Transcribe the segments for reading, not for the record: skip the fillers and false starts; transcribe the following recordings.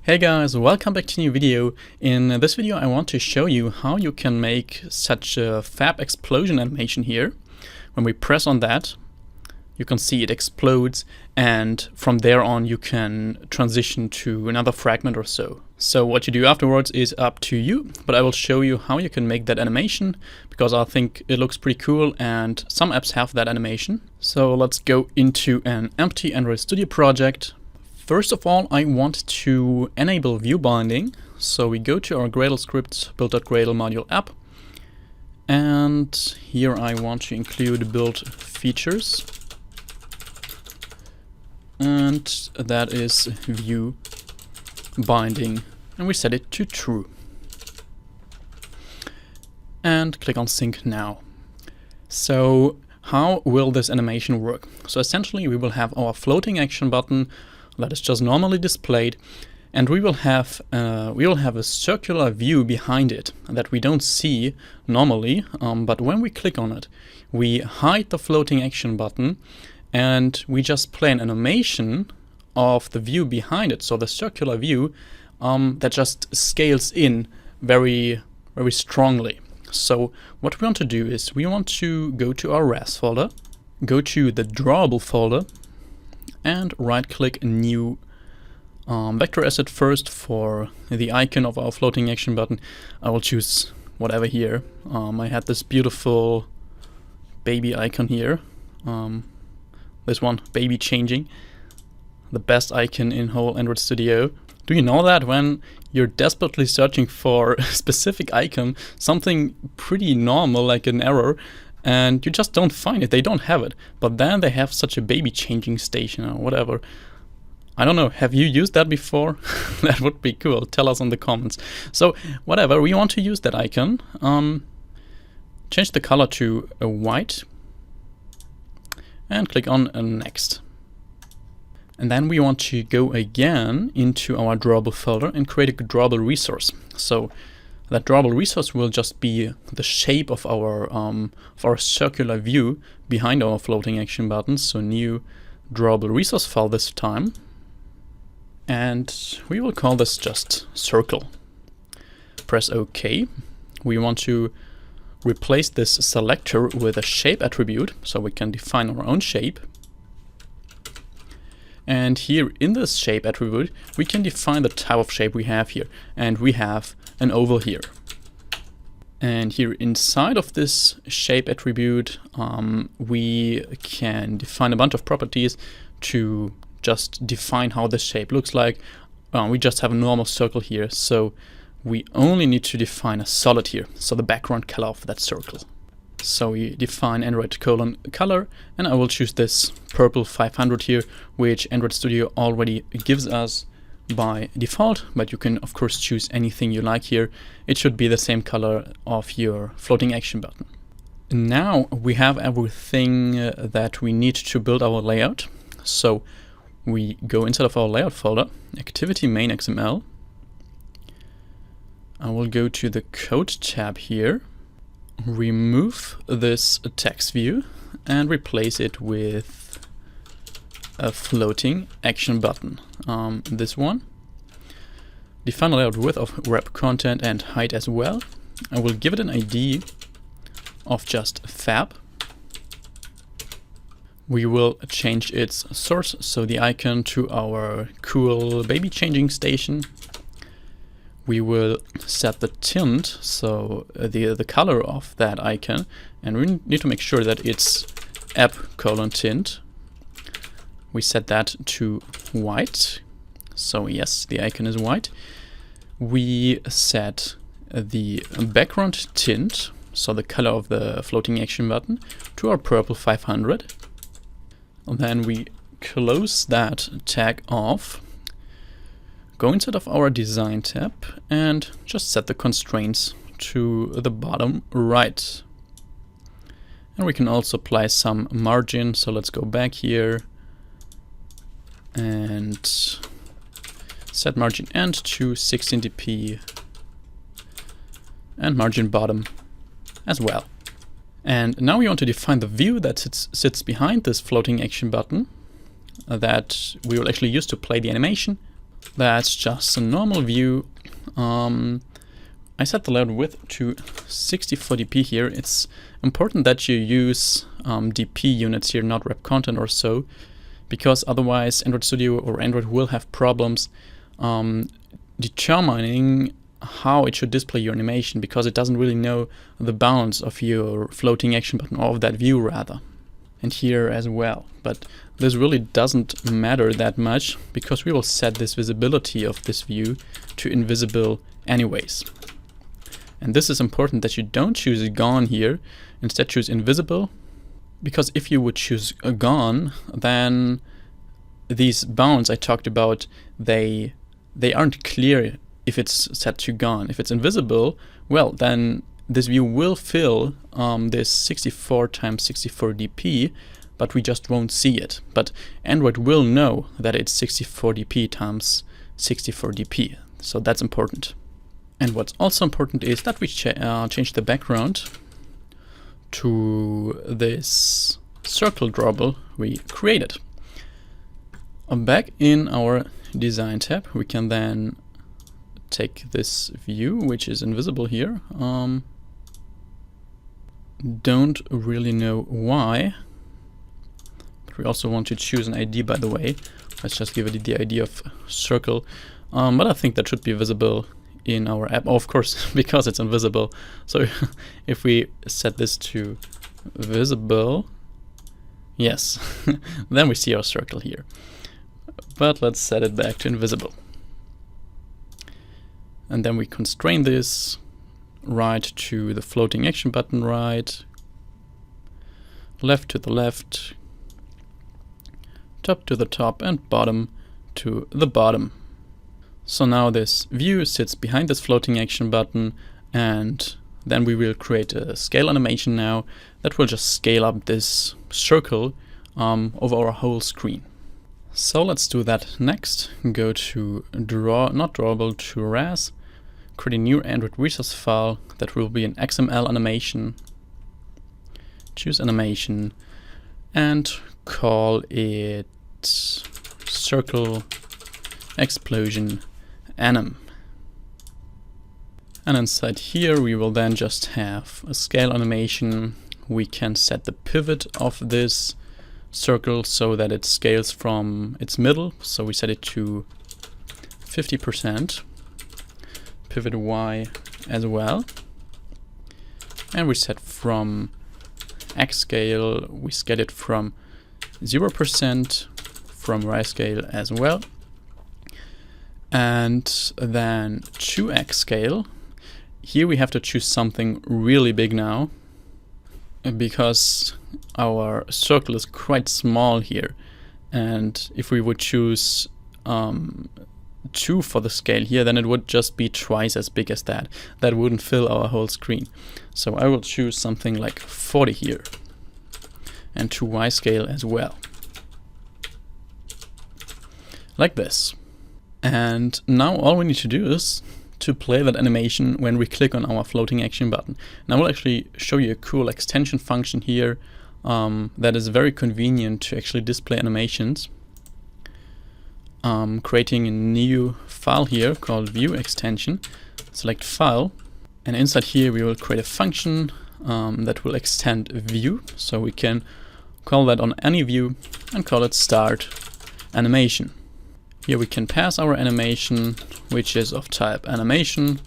Hey guys, welcome back to a new video. In this video I want to show you how you can make such a FAB explosion animation here. When we press on that, you can see it explodes, and from there on you can transition to another fragment or so. So what you do afterwards is up to you, but I will show you how you can make that animation because I think it looks pretty cool and some apps have that animation. So let's go into an empty Android Studio project. First of all, I want to enable view binding. So we go to our Gradle script build.gradle module app. And here I want to include build features. And that is view binding. And we set it to true. And click on sync now. So how will this animation work? So essentially we will have our floating action button that is just normally displayed, and we will have a circular view behind it that we don't see normally, but when we click on it, we hide the floating action button and we just play an animation of the view behind it, so the circular view that just scales in very strongly. So what we want to do is we want to go to our RAS folder, go to the drawable folder, and right-click new vector asset first for the icon of our floating action button. I will choose whatever here. I had this beautiful baby icon here. This one, baby changing. The best icon in whole Android Studio. Do you know that when you're desperately searching for a specific icon, something pretty normal like an error, and you just don't find it, they don't have it, but then they have such a baby changing station or whatever. I don't know, have you used that before? That would be cool, tell us in the comments. So whatever, we want to use that icon. Change the color to a white and click on next. And then we want to go again into our drawable folder and create a drawable resource. So that drawable resource will just be the shape of our circular view behind our floating action button. So new drawable resource file this time. And we will call this just circle. Press OK. We want to replace this selector with a shape attribute, so we can define our own shape. And here in this shape attribute, we can define the type of shape we have here. And we have an oval here. And here inside of this shape attribute, we can define a bunch of properties to just define how this shape looks like. We just have a normal circle here, so we only need to define a solid here, so the background color of that circle. So we define Android color, and I will choose this purple 500 here, which Android Studio already gives us by default, but you can of course choose anything you like here. It should be the same color of your floating action button. Now we have everything that we need to build our layout. So we go inside of our layout folder, activity main XML. I will go to the code tab here, remove this text view and replace it with a floating action button. This one. Define a layout width of wrap content and height as well. I will give it an ID of just FAB. We will change its source, so the icon, to our cool baby changing station. We will set the tint, so the color of that icon, and we need to make sure that it's app::tint. We set that to white, so yes, the icon is white. We set the background tint, so the color of the floating action button, to our purple 500. And then we close that tag off, go inside of our design tab and just set the constraints to the bottom right. And we can also apply some margin, so let's go back here and set margin end to 16 dp and margin bottom as well. And now we want to define the view that sits behind this floating action button that we will actually use to play the animation. That's just a normal view. I set the layout width to 64 dp here. It's important that you use dp units here, not rep content or so, because otherwise Android Studio or Android will have problems determining how it should display your animation, because it doesn't really know the bounds of your floating action button, or of that view rather. And here as well. But this really doesn't matter that much, because we will set this visibility of this view to invisible anyways. And this is important that you don't choose gone here, instead choose invisible, because if you would choose gone, then these bounds I talked about, they aren't clear if it's set to gone. If it's invisible, well, then this view will fill this 64 times 64 dp, but we just won't see it. But Android will know that it's 64 dp times 64 dp, so that's important. And what's also important is that we change the background to this circle drawable we created. Back in our design tab, we can then take this view, which is invisible here. Don't really know why, but we also want to choose an ID, by the way. Let's just give it the ID of circle, but I think that should be visible in our app, of course, because it's invisible. So if we set this to visible, yes, then we see our circle here. But let's set it back to invisible. And then we constrain this right to the floating action button right, left to the left, top to the top, and bottom to the bottom. So now this view sits behind this floating action button, and then we will create a scale animation now that will just scale up this circle over our whole screen. So let's do that next. Go to not drawable, to res, create a new Android resource file that will be an XML animation. Choose animation and call it circle explosion anim. And inside here we will then just have a scale animation. We can set the pivot of this circle so that it scales from its middle, so we set it to 50%, pivot Y as well, and we set from X scale, we scale it from 0%, from Y scale as well. And then to X scale, here we have to choose something really big now, because our circle is quite small here. And if we would choose 2 for the scale here, then it would just be twice as big as that. That wouldn't fill our whole screen. So I will choose something like 40 here, and to Y scale as well, like this. And now all we need to do is to play that animation when we click on our floating action button. And I will actually show you a cool extension function here that is very convenient to actually display animations. Creating a new file here called view extension. Select file, and inside here we will create a function that will extend view. So we can call that on any view and call it start animation. Here we can pass our animation, which is of type animation,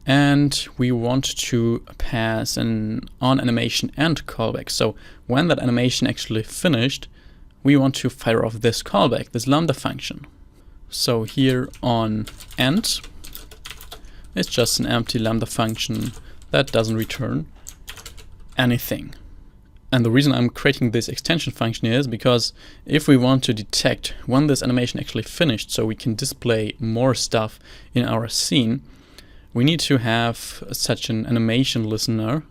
and we want to pass an on animation end callback. So when that animation actually finished, we want to fire off this callback, this lambda function. So here on end, it's just an empty lambda function that doesn't return anything. And the reason I'm creating this extension function is because if we want to detect when this animation actually finished, so we can display more stuff in our scene, we need to have such an animation listener.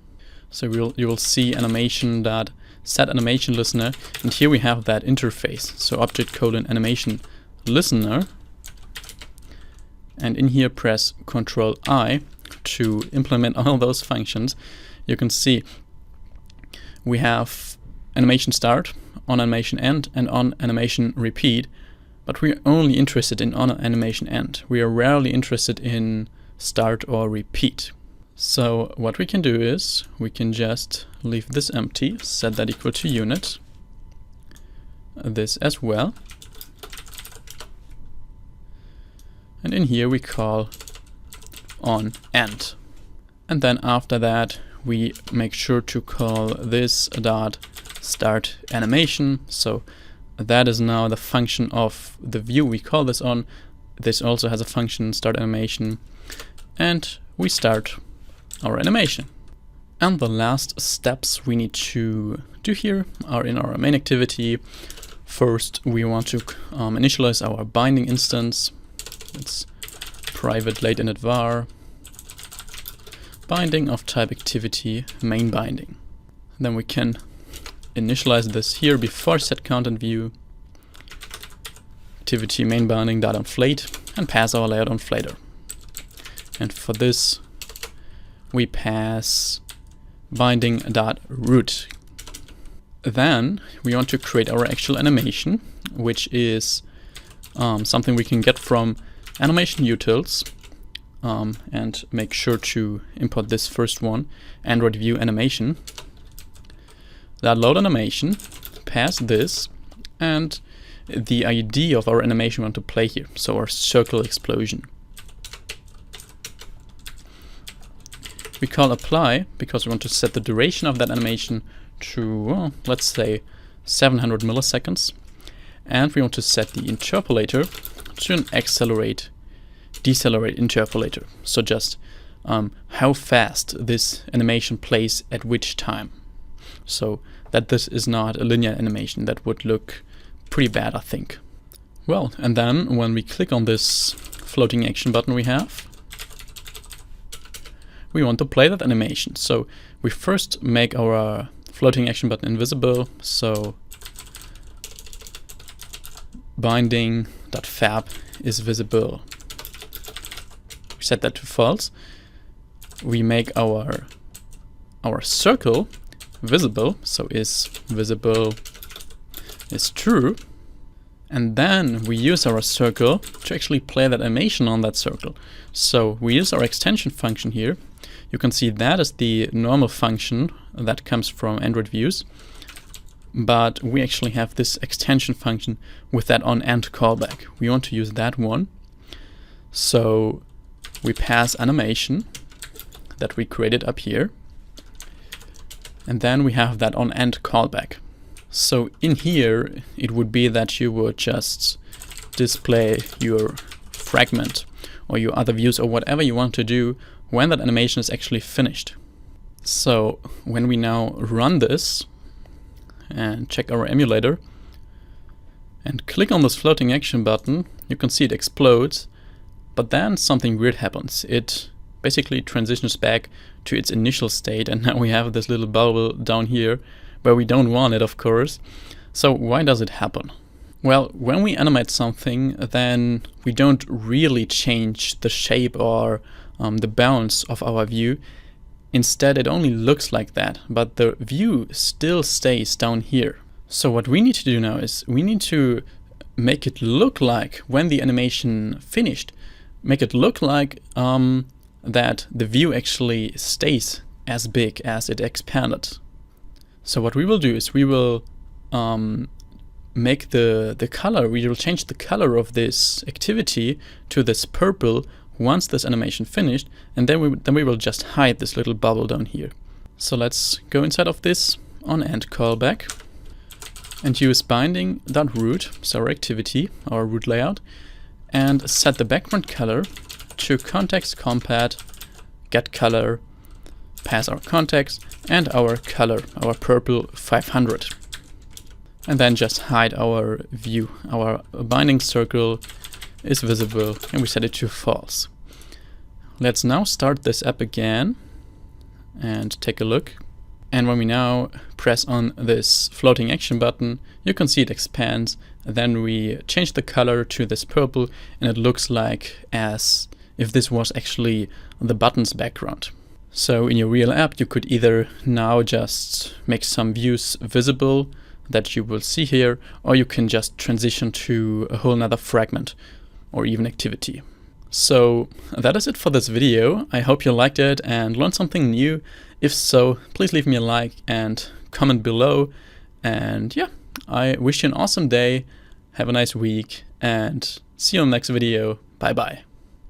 So you will see animation.set animation listener, and here we have that interface. So object::animation listener, and in here press Ctrl+I to implement all those functions. You can see we have animation start, on animation end, and on animation repeat, but we're only interested in on animation end. We are rarely interested in start or repeat. So what we can do is we can just leave this empty, set that equal to unit, this as well. And in here we call on end. And then after that we make sure to call this dot start animation. So that is now the function of the view we call this on. This also has a function start animation, and we start our animation. And the last steps we need to do here are in our main activity. First we want to initialize our binding instance. It's private late init var binding of type activity main binding. Then we can initialize this here before set content view activity main binding dot inflate and pass our layout inflator. And for this we pass binding dot root. Then we want to create our actual animation, which is something we can get from animation utils, and make sure to import this first one, Android view animation. That load animation, pass this, and the ID of our animation we want to play here, so our circle explosion. We call apply because we want to set the duration of that animation to, well, let's say 700 milliseconds, and we want to set the interpolator to an accelerate decelerate interpolator, so just how fast this animation plays at which time, so that this is not a linear animation. That would look pretty bad, I think. Well, and then when we click on this floating action button we have, we want to play that animation. So we first make our floating action button invisible, so binding.fab is visible. We set that to false. We make our circle visible, so is visible is true. And then we use our circle to actually play that animation on that circle. So we use our extension function here. You can see that is the normal function that comes from Android views, but we actually have this extension function with that on end callback. We want to use that one. So we pass animation that we created up here, and then we have that on end callback. So in here it would be that you would just display your fragment or your other views or whatever you want to do when that animation is actually finished. So when we now run this and check our emulator and click on this floating action button, you can see it explodes, but then something weird happens. It basically transitions back to its initial state, and now we have this little bubble down here where we don't want it, of course. So why does it happen? Well, when we animate something, then we don't really change the shape or the bounce of our view. Instead, it only looks like that, but the view still stays down here. So what we need to do now is we need to make it look like when the animation finished, make it look like that the view actually stays as big as it expanded. So what we will do is we will make the color, we will change the color of this activity to this purple once this animation finished, and then we will just hide this little bubble down here. So let's go inside of this on end callback and use binding.root, so our activity, our root layout, and set the background color to context compat get color, pass our context and our color, our purple 500. And then just hide our view. Our binding circle is visible and we set it to false. Let's now start this app again and take a look. And when we now press on this floating action button, you can see it expands. Then we change the color to this purple and it looks like as if this was actually the button's background. So in your real app, you could either now just make some views visible that you will see here, or you can just transition to a whole nother fragment or even activity. So that is it for this video. I hope you liked it and learned something new. If so, please leave me a like and comment below. And yeah, I wish you an awesome day, have a nice week, and see you on the next video. Bye bye.